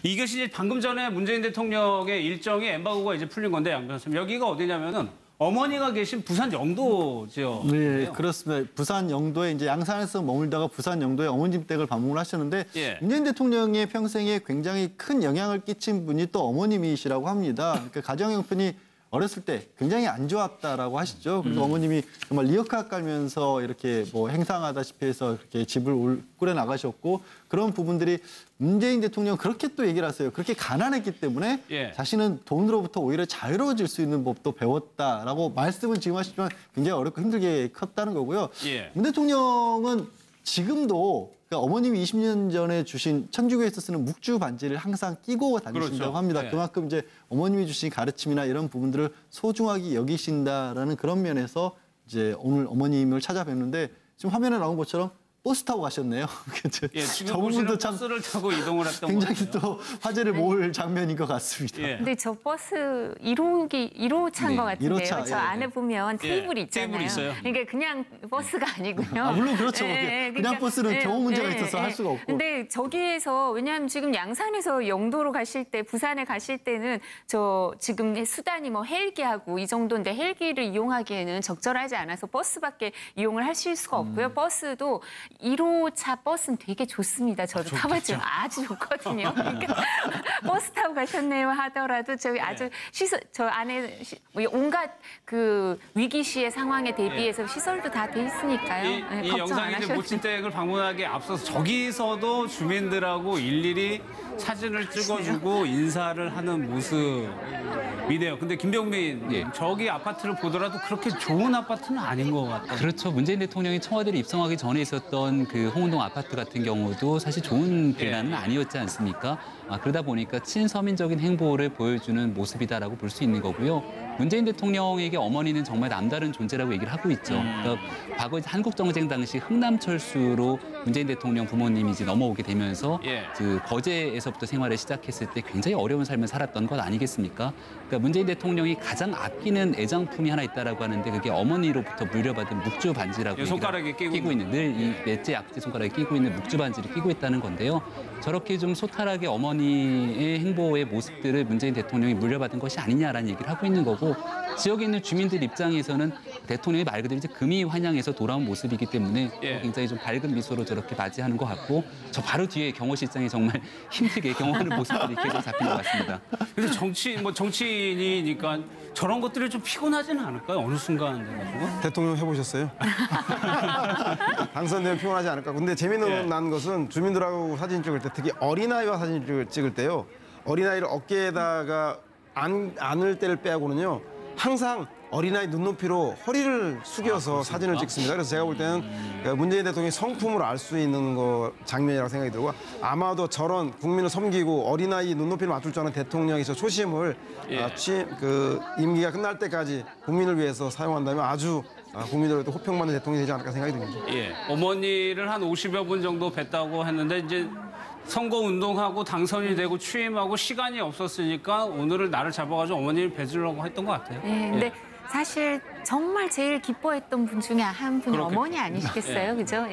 이것이 이제 방금 전에 문재인 대통령의 일정이 엠바고가 이제 풀린 건데, 양 변호사님, 여기가 어디냐면은 어머니가 계신 부산 영도 지역. 네, 그렇습니다. 부산 영도에 이제 양산에서 머물다가 부산 영도에 어머님 댁을 방문을 하셨는데 예. 문재인 대통령의 평생에 굉장히 큰 영향을 끼친 분이 또 어머님이시라고 합니다. 그러니까 가정 형편이 어렸을 때 굉장히 안 좋았다라고 하시죠. 그리고 어머님이 정말 리어카 깔면서 이렇게 뭐 행상하다시피 해서 이렇게 집을 꾸려 나가셨고 그런 부분들이 문재인 대통령 그렇게 또 얘기를 하세요. 그렇게 가난했기 때문에 예. 자신은 돈으로부터 오히려 자유로워질 수 있는 법도 배웠다라고 말씀은 지금 하시지만 굉장히 어렵고 힘들게 컸다는 거고요. 예. 문 대통령은 지금도 그러니까 어머님이 20년 전에 주신 천주교에서 쓰는 묵주 반지를 항상 끼고 다니신다고 그렇죠. 합니다. 네. 그만큼 이제 어머님이 주신 가르침이나 이런 부분들을 소중하게 여기신다라는 그런 면에서 이제 오늘 어머님을 찾아뵙는데 지금 화면에 나온 것처럼 버스 타고 가셨네요. 예, 지금 저분도 보시는 참 버스를 타고 이동을 했던 굉장히 것 같아요. 또 화제를 모을 장면인 것 같습니다. 예. 근데 저 버스 1호 차인 것 같은데요. 1호차, 저 예. 안에 보면 테이블이 있잖아요. 테이블이 있어요. 그러니까 그냥 버스가 아니고요. 아, 물론 그렇죠. 그냥 버스는 경호 문제가 있어서 할 수가 없고. 근데 저기에서 왜냐하면 지금 양산에서 영도로 가실 때, 부산에 가실 때는 저 지금 수단이 뭐 헬기하고 이 정도인데 헬기를 이용하기에는 적절하지 않아서 버스밖에 이용을 하실 수가 없고요. 버스도 1호차 버스는 되게 좋습니다. 저도 타봤죠. 아주 좋거든요. 그러니까 버스 타고 가셨네요 하더라도 저기 아주 저 안에 온갖 그 위기시의 상황에 대비해서 시설도 다 돼 있으니까요. 이 걱정 안 영상이 이제 하셔도 모친댁을 방문하기 앞서서 저기서도 주민들하고 일일이 사진을 찍어주고 인사를 하는 모습이네요. 근데 김병민, 저기 아파트를 보더라도 그렇게 좋은 아파트는 아닌 것 같아요. 그렇죠. 문재인 대통령이 청와대를 입성하기 전에 있었던 그 홍은동 아파트 같은 경우도 사실 좋은 빌라는 아니었지 않습니까? 그러다 보니까 친서민적인 행보를 보여주는 모습이다라고 볼 수 있는 거고요. 문재인 대통령에게 어머니는 정말 남다른 존재라고 얘기를 하고 있죠. 그러니까 과거 한국정쟁 당시 흥남철수로 문재인 대통령 부모님이 이제 넘어오게 되면서 그 거제에서부터 생활을 시작했을 때 굉장히 어려운 삶을 살았던 것 아니겠습니까? 그러니까 문재인 대통령이 가장 아끼는 애장품이 하나 있다라고 하는데 그게 어머니로부터 물려받은 묵주 반지라고 손가락에 끼고 있는 늘 이 넷째 약지 손가락에 끼고 있는 묵주 반지를 끼고 있다는 건데요. 저렇게 좀 소탈하게 어머니의 행보의 모습들을 문재인 대통령이 물려받은 것이 아니냐라는 얘기를 하고 있는 거고 지역에 있는 주민들 입장에서는 대통령이 말 그대로 이제 금이 환영해서 돌아온 모습이기 때문에 굉장히 좀 밝은 미소로 저렇게 맞이하는 것 같고 저 바로 뒤에 경호실장이 정말 힘들게 경호하는 모습들이 계속 잡힌 것 같습니다. 근데 정치인이니까 저런 것들이 좀 피곤하지는 않을까요? 어느 순간 돼가지고. 대통령 해보셨어요? 당선되면 피곤하지 않을까. 근데 재미난 것은 주민들하고 사진 찍을 때 특히 어린아이와 사진 찍을 때요. 어린아이를 어깨에다가 안을 때를 빼고는요. 항상 어린아이 눈높이로 허리를 숙여서 사진을 찍습니다. 그래서 제가 볼 때는 문재인 대통령의 성품을 알 수 있는 장면이라고 생각이 들고 아마도 저런 국민을 섬기고 어린아이 눈높이를 맞출 줄 아는 대통령의 저 초심을 임기가 끝날 때까지 국민을 위해서 사용한다면 아주 국민들에게 호평받는 대통령이 되지 않을까 생각이 듭니다. 어머니를 한 50여 분 정도 뵀다고 했는데 이제 선거운동하고 당선이 되고 취임하고 시간이 없었으니까 오늘을 날을 잡아가지고 어머니를 뵈주려고 했던 것 같아요. 근데 사실 정말 제일 기뻐했던 분 중에 한 분이 그렇겠죠. 어머니 아니시겠어요, 그죠?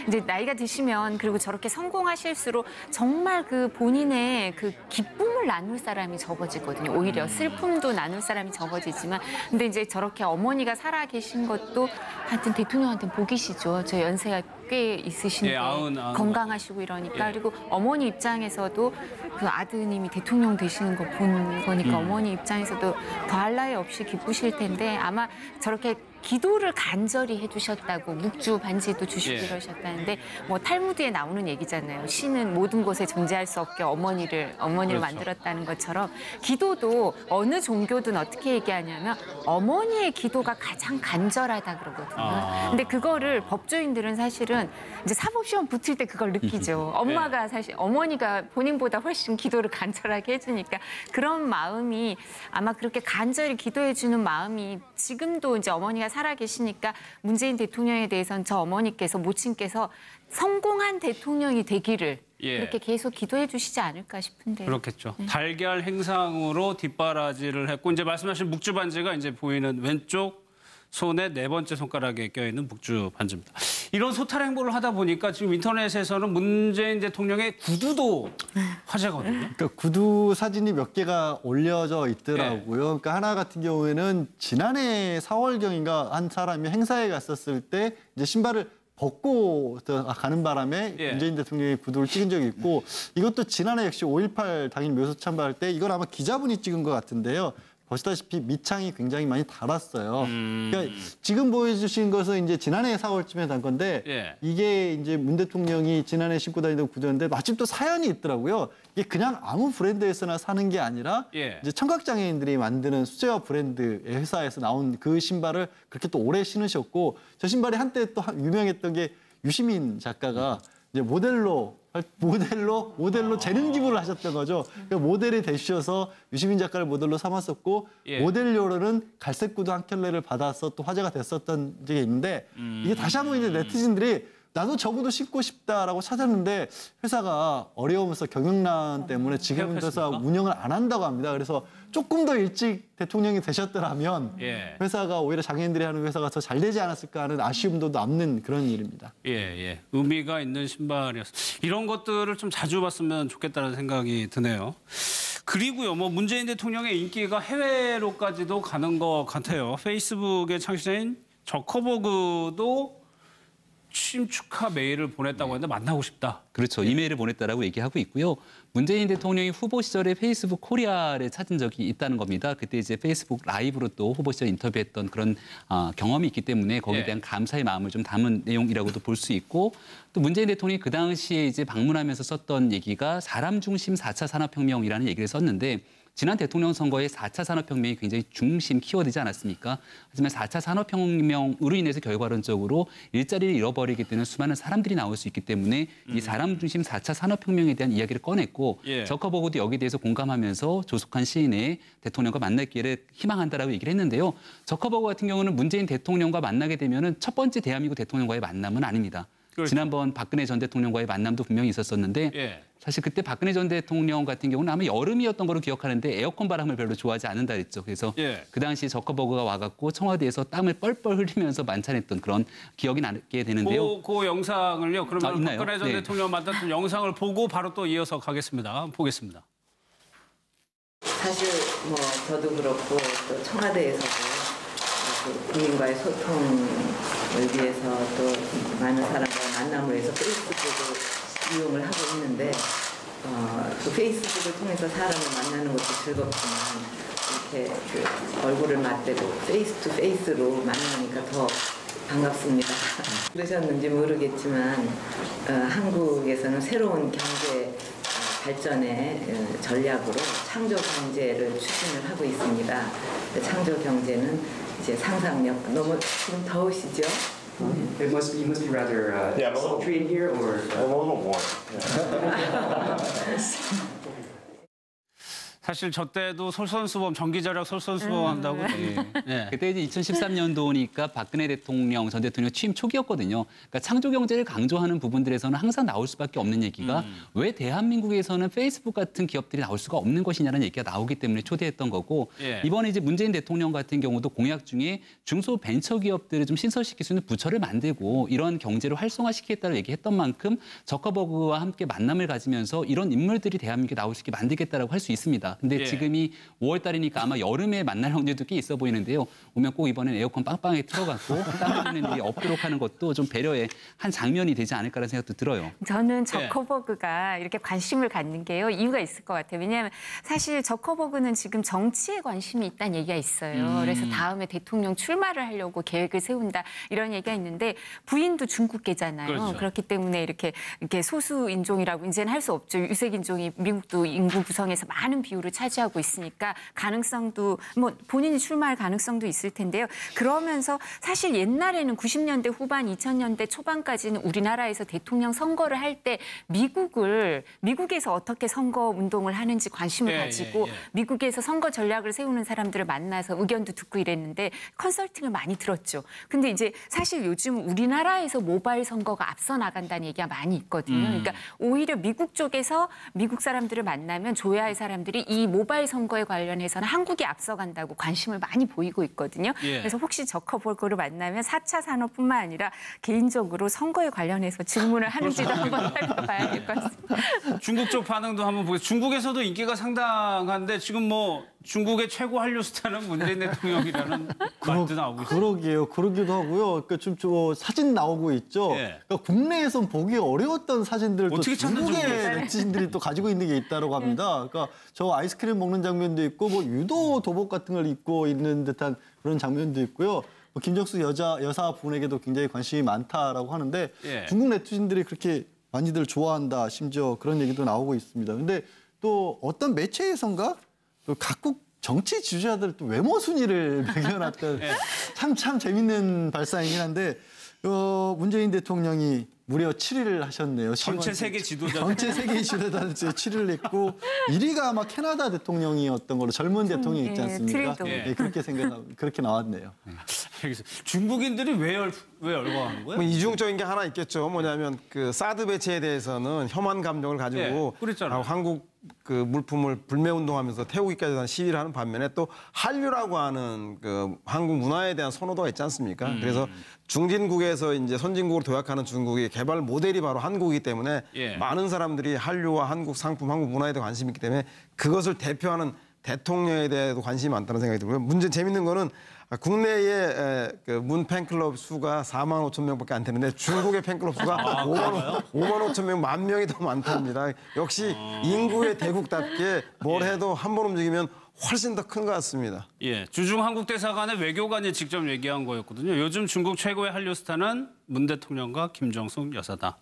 이제 나이가 드시면 그리고 저렇게 성공하실수록 정말 그 본인의 그 기쁨을 나눌 사람이 적어지거든요. 오히려 슬픔도 나눌 사람이 적어지지만, 근데 이제 저렇게 어머니가 살아 계신 것도 하여튼 대통령한테 복이시죠. 저 연세가 꽤 있으신데 아흔. 건강하시고 이러니까 그리고 어머니 입장에서도 그 아드님이 대통령 되시는 거 본 거니까 어머니 입장에서도 더할 나위 없이 기쁘실 텐데 아마 저렇게 기도를 간절히 해주셨다고 묵주 반지도 주시고 이러셨다는데 뭐 탈무드에 나오는 얘기잖아요. 신은 모든 곳에 존재할 수 없게 어머니를 만들었다는 것처럼 기도도 어느 종교든 어떻게 얘기하냐면 어머니의 기도가 가장 간절하다 그러거든요. 근데 그거를 법조인들은 사실은 이제 사법시험 붙을 때 그걸 느끼죠. 엄마가 사실 어머니가 본인보다 훨씬 기도를 간절하게 해주니까 그런 마음이 아마 그렇게 간절히 기도해주는 마음이 지금도 이제 어머니가 살아계시니까 문재인 대통령에 대해서는 저 어머니께서 모친께서 성공한 대통령이 되기를 그렇게 계속 기도해 주시지 않을까 싶은데요. 그렇겠죠. 달걀 행상으로 뒷바라지를 했고 이제 말씀하신 묵주 반지가 이제 보이는 왼쪽 손의 네 번째 손가락에 껴있는 묵주 반지입니다. 이런 소탈 행보를 하다 보니까 지금 인터넷에서는 문재인 대통령의 구두도 화제거든요. 그러니까 구두 사진이 몇 개가 올려져 있더라고요. 그러니까 하나 같은 경우에는 지난해 4월경인가 한 사람이 행사에 갔었을 때 이제 신발을 벗고 가는 바람에 문재인 대통령이 구두를 찍은 적이 있고 이것도 지난해 역시 5.18 당일 묘소 참배할 때 이건 아마 기자분이 찍은 것 같은데요. 보시다시피 밑창이 굉장히 많이 달았어요. 그러니까 지금 보여주신 것은 이제 지난해 4월쯤에 단 건데 이게 이제 문 대통령이 지난해 신고 다니던 구두였는데 마침 또 사연이 있더라고요. 이게 그냥 아무 브랜드에서나 사는 게 아니라 이제 청각장애인들이 만드는 수제화 브랜드의 회사에서 나온 그 신발을 그렇게 또 오래 신으셨고 저 신발이 한때 또 유명했던 게 유시민 작가가 이제 모델로 재능 기부를 하셨던 거죠. 그러니까 모델이 되셔서 유시민 작가를 모델로 삼았었고 모델료로는 갈색 구두 한 켤레를 받아서 또 화제가 됐었던 적이 있는데 이게 다시 한번 이제 네티즌들이 나도 저 구두 신고 싶다라고 찾았는데 회사가 어려우면서 경영난 때문에 지금은 그래서 운영을 안 한다고 합니다. 그래서 조금 더 일찍 대통령이 되셨더라면 회사가 오히려 장애인들이 하는 회사가 더 잘 되지 않았을까 하는 아쉬움도 남는 그런 일입니다. 의미가 있는 신발이었어요. 이런 것들을 좀 자주 봤으면 좋겠다는 생각이 드네요. 그리고요, 뭐 문재인 대통령의 인기가 해외로까지도 가는 것 같아요. 페이스북의 창시자인 저커버그도 취임 축하 메일을 보냈다고 했는데 만나고 싶다. 그렇죠. 이메일을 보냈다라고 얘기하고 있고요. 문재인 대통령이 후보 시절에 페이스북 코리아를 찾은 적이 있다는 겁니다. 그때 이제 페이스북 라이브로 또 후보 시절 인터뷰했던 그런 경험이 있기 때문에 거기에 대한 감사의 마음을 좀 담은 내용이라고도 볼 수 있고 또 문재인 대통령이 그 당시에 이제 방문하면서 썼던 얘기가 사람 중심 4차 산업혁명이라는 얘기를 썼는데 지난 대통령 선거에 4차 산업혁명이 굉장히 중심 키워드지 않았습니까? 하지만 4차 산업혁명으로 인해서 결과론적으로 일자리를 잃어버리게 되는 수많은 사람들이 나올 수 있기 때문에 이 사람 중심 4차 산업혁명에 대한 이야기를 꺼냈고 저커버그도 여기에 대해서 공감하면서 조속한 시일 내에 대통령과 만날 기회를 희망한다라고 얘기를 했는데요. 저커버그 같은 경우는 문재인 대통령과 만나게 되면은 첫 번째 대한민국 대통령과의 만남은 아닙니다. 그렇죠. 지난번 박근혜 전 대통령과의 만남도 분명히 있었었는데 사실 그때 박근혜 전 대통령 같은 경우는 아마 여름이었던 걸로 기억하는데 에어컨 바람을 별로 좋아하지 않는다 그랬죠. 그래서 그 당시 저커버그가 와갖고 청와대에서 땀을 뻘뻘 흘리면서 만찬했던 그런 기억이 나게 되는데요. 그 영상을요. 그러면 있나요? 박근혜 전 대통령 만났던 영상을 보고 바로 또 이어서 가겠습니다. 보겠습니다. 사실 뭐 저도 그렇고 또 청와대에서도 그 국민과의 소통을 위해서 또 많은 사람과의 만남을 위해서 페이스북을 이용을 하고 있는데 그 페이스북을 통해서 사람을 만나는 것도 즐겁지만 이렇게 그 얼굴을 맞대고 페이스 투 페이스로 만나니까 더 반갑습니다. 그러셨는지 모르겠지만 한국에서는 새로운 경제 발전의 전략으로 창조 경제를 추진을 하고 있습니다. 창조 경제는 이제 상상력 너무 지금 더우시죠? You must be rather sultry in here, or A little warm. 사실 저 때도 솔선수범, 전기절약 솔선수범 한다고. 그때 이제 2013년도니까 박근혜 대통령 전 대통령 취임 초기였거든요. 그러니까 창조 경제를 강조하는 부분들에서는 항상 나올 수밖에 없는 얘기가 왜 대한민국에서는 페이스북 같은 기업들이 나올 수가 없는 것이냐는 얘기가 나오기 때문에 초대했던 거고 이번에 이제 문재인 대통령 같은 경우도 공약 중에 중소 벤처 기업들을 좀 신설시킬 수 있는 부처를 만들고 이런 경제를 활성화시키겠다고 얘기했던 만큼 저커버그와 함께 만남을 가지면서 이런 인물들이 대한민국에 나올 수 있게 만들겠다라고 할 수 있습니다. 근데 지금이 5월 달이니까 아마 여름에 만날 확률도 꽤 있어 보이는데요. 오면 꼭 이번엔 에어컨 빵빵하게 틀어갖고 땀 흘리는 일이 없도록 하는 것도 좀 배려의 한 장면이 되지 않을까라는 생각도 들어요. 저는 저커버그가 이렇게 관심을 갖는 게요. 이유가 있을 것 같아요. 왜냐하면 사실 저커버그는 지금 정치에 관심이 있다는 얘기가 있어요. 그래서 다음에 대통령 출마를 하려고 계획을 세운다 이런 얘기가 있는데 부인도 중국계잖아요. 그렇죠. 그렇기 때문에 이렇게 소수 인종이라고 이제는 할 수 없죠. 유색 인종이 미국도 인구 구성에서 많은 비율을 차지하고 있으니까 가능성도 뭐 본인이 출마할 가능성도 있을 텐데요. 그러면서 사실 옛날에는 90년대 후반 2000년대 초반까지는 우리나라에서 대통령 선거를 할 때 미국에서 어떻게 선거 운동을 하는지 관심을 가지고 미국에서 선거 전략을 세우는 사람들을 만나서 의견도 듣고 이랬는데 컨설팅을 많이 들었죠. 근데 이제 사실 요즘 우리나라에서 모바일 선거가 앞서 나간다는 얘기가 많이 있거든요. 그러니까 오히려 미국 쪽에서 미국 사람들을 만나면 줘야 할 사람들이 이 모바일 선거에 관련해서는 한국이 앞서간다고 관심을 많이 보이고 있거든요. 예. 그래서 혹시 저커버그를 만나면 4차 산업뿐만 아니라 개인적으로 선거에 관련해서 질문을 하는지도 한번 살펴봐야 될 것 같습니다. 중국 쪽 반응도 한번 보겠습니다. 중국에서도 인기가 상당한데 지금 뭐 중국의 최고 한류 스타는 문재인 대통령이라는 말도 나오고 있어요. 그러게요. 그러기도 하고요. 그러니까 지금 저 사진 나오고 있죠. 예. 그러니까 국내에선 보기 어려웠던 사진들을 또 어떻게 찾는지 중국의 모르겠어요. 네티즌들이 또 가지고 있는 게 있다고 합니다. 그러니까 저 아이스크림 먹는 장면도 있고 뭐 유도 도복 같은 걸 입고 있는 듯한 그런 장면도 있고요. 뭐 김정수 여사분에게도 굉장히 관심이 많다라고 하는데 예. 중국 네티즌들이 그렇게 많이들 좋아한다. 심지어 그런 얘기도 나오고 있습니다. 근데 또 어떤 매체에선가 또 각국 정치 지지자들 또 외모 순위를 매겨놨던 참 재밌는 발상이긴 한데 문재인 대통령이 무려 7위를 하셨네요. 전체 세계 지도자. 전체 세계 지도자한테 7위를 했고 1위가 아마 캐나다 대통령이었던 걸로 젊은 대통령이 있지 않습니까? 트리도. 네, 그렇게 나왔네요. 알겠습니다. 중국인들이 왜 열광하는 거예요? 뭐 이중적인 게 하나 있겠죠. 뭐냐면 그 사드 배치에 대해서는 혐한 감정을 가지고 예, 그랬잖아요. 한국 그 물품을 불매 운동하면서 태우기까지 한 시위를 하는 반면에 또 한류라고 하는 그 한국 문화에 대한 선호도가 있지 않습니까? 그래서 중진국에서 이제 선진국으로 도약하는 중국의 개발 모델이 바로 한국이기 때문에 예. 많은 사람들이 한류와 한국 상품, 한국 문화에 대해 관심이 있기 때문에 그것을 대표하는 대통령에 대해도 관심이 많다는 생각이 들고요. 문제 재밌는 거는 국내의 그 문 팬클럽 수가 4만 5천 명밖에 안 되는데 중국의 팬클럽 수가 5만 5천 명, 1만 명이 더 많답니다. 역시 인구의 대국답게 뭘 해도 한 번 움직이면 훨씬 더 큰 것 같습니다. 예, 주중 한국 대사관의 외교관이 직접 얘기한 거였거든요. 요즘 중국 최고의 한류 스타는 문 대통령과 김정숙 여사다.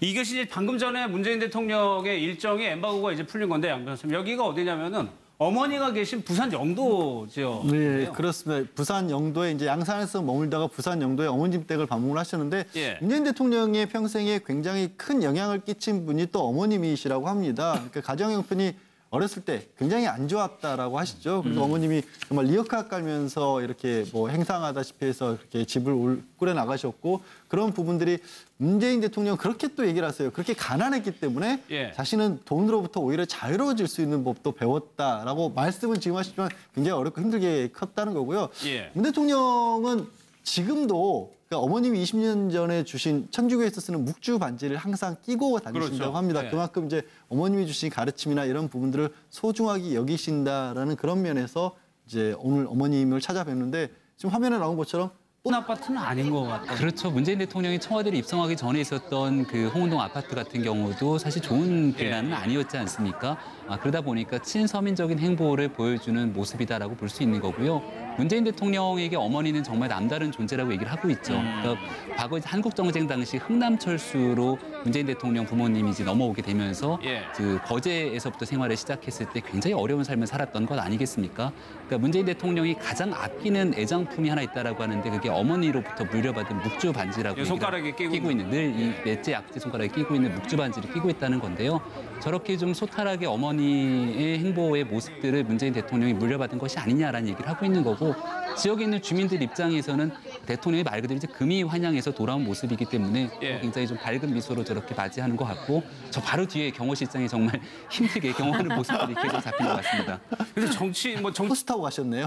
이것이 이제 방금 전에 문재인 대통령의 일정이 엠바고가 이제 풀린 건데 양 변호사님 여기가 어디냐면은 어머니가 계신 부산 영도 지역. 네, 그렇습니다. 부산 영도에 이제 양산에서 머물다가 부산 영도에 어머님 댁을 방문을 하셨는데 예. 문재인 대통령의 평생에 굉장히 큰 영향을 끼친 분이 또 어머님이시라고 합니다. 그러니까 가정형편이 어렸을 때 굉장히 안 좋았다라고 하시죠. 그래서 어머님이 정말 리어카 깔면서 이렇게 뭐 행상하다시피 해서 이렇게 집을 꾸려 나가셨고 그런 부분들이 문재인 대통령 그렇게 또 얘기를 하세요. 그렇게 가난했기 때문에 예. 자신은 돈으로부터 오히려 자유로워질 수 있는 법도 배웠다라고 말씀은 지금 하시지만 굉장히 어렵고 힘들게 컸다는 거고요. 예. 문 대통령은 지금도 그러니까 어머님이 20년 전에 주신 천주교에서 쓰는 묵주 반지를 항상 끼고 다니신다고 그렇죠. 합니다. 네. 그만큼 이제 어머님이 주신 가르침이나 이런 부분들을 소중하게 여기신다라는 그런 면에서 이제 오늘 어머님을 찾아뵙는데 지금 화면에 나온 것처럼 큰 아파트는 아닌 것 같아요. 그렇죠. 문재인 대통령이 청와대를 입성하기 전에 있었던 그 홍은동 아파트 같은 경우도 사실 좋은 빌라는 아니었지 않습니까? 그러다 보니까 친서민적인 행보를 보여주는 모습이다라고 볼 수 있는 거고요. 문재인 대통령에게 어머니는 정말 남다른 존재라고 얘기를 하고 있죠. 그러니까 과거 한국정쟁 당시 흥남철수로 문재인 대통령 부모님이 이제 넘어오게 되면서 예. 그 거제에서부터 생활을 시작했을 때 굉장히 어려운 삶을 살았던 것 아니겠습니까? 그러니까 문재인 대통령이 가장 아끼는 애장품이 하나 있다라고 하는데 그게 어머니로부터 물려받은 묵주 반지라고 예, 손가락에 끼고 있는 늘 이 넷째 약지 손가락에 끼고 있는 묵주 반지를 끼고 있다는 건데요. 저렇게 좀 소탈하게 어머니의 행보의 모습들을 문재인 대통령이 물려받은 것이 아니냐라는 얘기를 하고 있는 거고 지역에 있는 주민들 입장에서는 대통령이 말 그대로 이제 금이 환영해서 돌아온 모습이기 때문에 예. 굉장히 좀 밝은 미소로 저렇게 맞이하는 것 같고 저 바로 뒤에 경호실장이 정말 힘들게 경호하는 모습들이 계속 잡히는 것 같습니다. 근데 정치 버스 타고 가셨네요.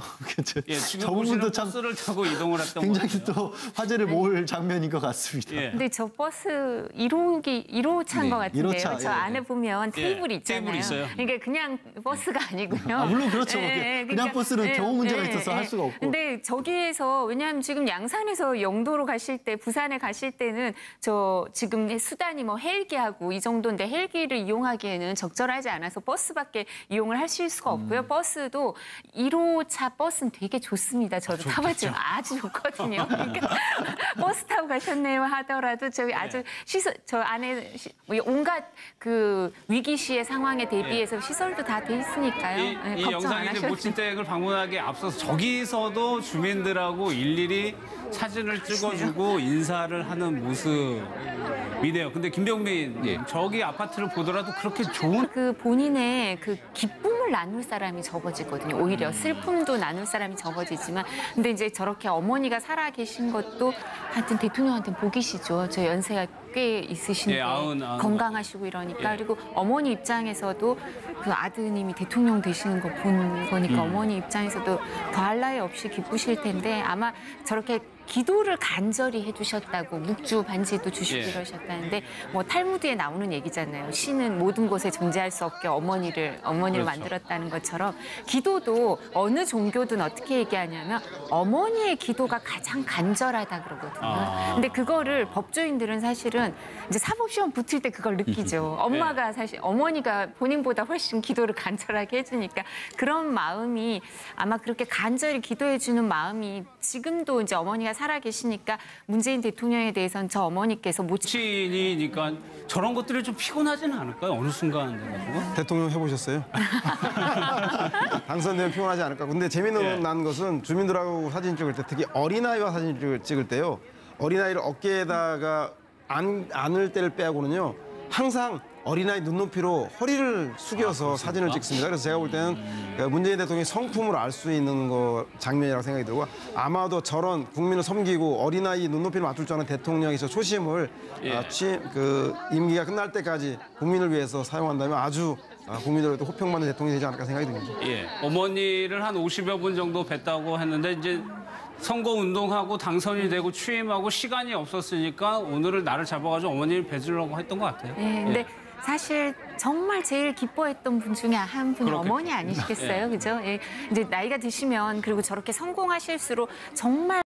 예, 지금 저 부분도 보시는 참 버스를 타고 이동을 했던 굉장히 거죠. 또 화제를 모을 장면인 것 같습니다. 예. 근데 저 버스 1호 차인 네, 것 같은데요. 1호차, 저 예, 안에 보면 테이블이 있잖아요. 테이블이 있어요. 그러니까 그냥 버스가 아니고요. 물론 그렇죠. 그냥 버스는 경호 문제가 있어서 할 수가 없고. 근데 저기에서 왜냐하면 지금 양산에서 영도로 가실 때, 부산에 가실 때는 저 지금 수단이 뭐 헬기하고 이 정도인데 헬기를 이용하기에는 적절하지 않아서 버스밖에 이용을 하실 수가 없고요. 버스도 1호차 버스는 되게 좋습니다. 저도 타봤지만 아주 좋거든요. 그러니까 버스 타고 가셨네요 하더라도 저기 아주 시설 저 안에 온갖 그 위기 시의 상황에 대비해서 시설도 다 돼 있으니까요. 네, 이 걱정 안 영상이 이제 하셔도 모친댁을 방문하기 앞서서 저기서도 주민들하고 일일이 사진을 찍어주고 인사를 하는 모습이네요. 근데 김병민, 저기 아파트를 보더라도 그렇게 좋은 그 본인의 그 기쁨을 나눌 사람이 적어지거든요. 오히려 슬픔도 나눌 사람이 적어지지만 근데 이제 저렇게 어머니가 살아 계신 것도 하여튼 대통령한테는 복이시죠. 저 연세가 꽤 있으신데 아흔. 건강하시고 이러니까 예. 그리고 어머니 입장에서도 그 아드님이 대통령 되시는 거 본 거니까 어머니 입장에서도 더할 나위 없이 기쁘실 텐데 아마 저렇게 기도를 간절히 해주셨다고 묵주 반지도 주시고 예. 이러셨다는데 뭐 탈무드에 나오는 얘기잖아요. 신은 모든 곳에 존재할 수 없게 어머니를 그렇죠. 만들었다는 것처럼 기도도 어느 종교든 어떻게 얘기하냐면 어머니의 기도가 가장 간절하다 그러거든요. 근데 그거를 법조인들은 사실은 이제 사법시험 붙을 때 그걸 느끼죠. 엄마가 사실 어머니가 본인보다 훨씬 기도를 간절하게 해주니까 그런 마음이 아마 그렇게 간절히 기도해주는 마음이 지금도 이제 어머니가 살아계시니까 문재인 대통령에 대해서는 저 어머니께서 못 정치인이니까 저런 것들이 좀 피곤하지는 않을까요? 어느 순간 돼가지고. 대통령 해보셨어요? 당선되면 피곤하지 않을까. 근데 재미난 것은 주민들하고 사진 찍을 때 특히 어린아이와 사진 찍을 때요. 어린아이를 어깨에다가 안을 때를 빼고는요. 항상 어린아이 눈높이로 허리를 숙여서 사진을 찍습니다. 그래서 제가 볼 때는 문재인 대통령의 성품을 알 수 있는 장면이라고 생각이 들고 아마도 저런 국민을 섬기고 어린아이 눈높이를 맞출 줄 아는 대통령의 저 초심을 임기가 끝날 때까지 국민을 위해서 사용한다면 아주 국민들에게 호평받는 대통령이 되지 않을까 생각이 듭니다. 예. 어머니를 한 50여 분 정도 뵀다고 했는데 이제 선거운동하고 당선이 되고 취임하고 시간이 없었으니까 오늘을 날을 잡아가지고 어머니를 뵈주려고 했던 것 같아요. 네, 근데 예. 사실 정말 제일 기뻐했던 분 중에 한 분이 그렇겠죠. 어머니 아니시겠어요, 그죠? 예, 이제 나이가 드시면 그리고 저렇게 성공하실수록 정말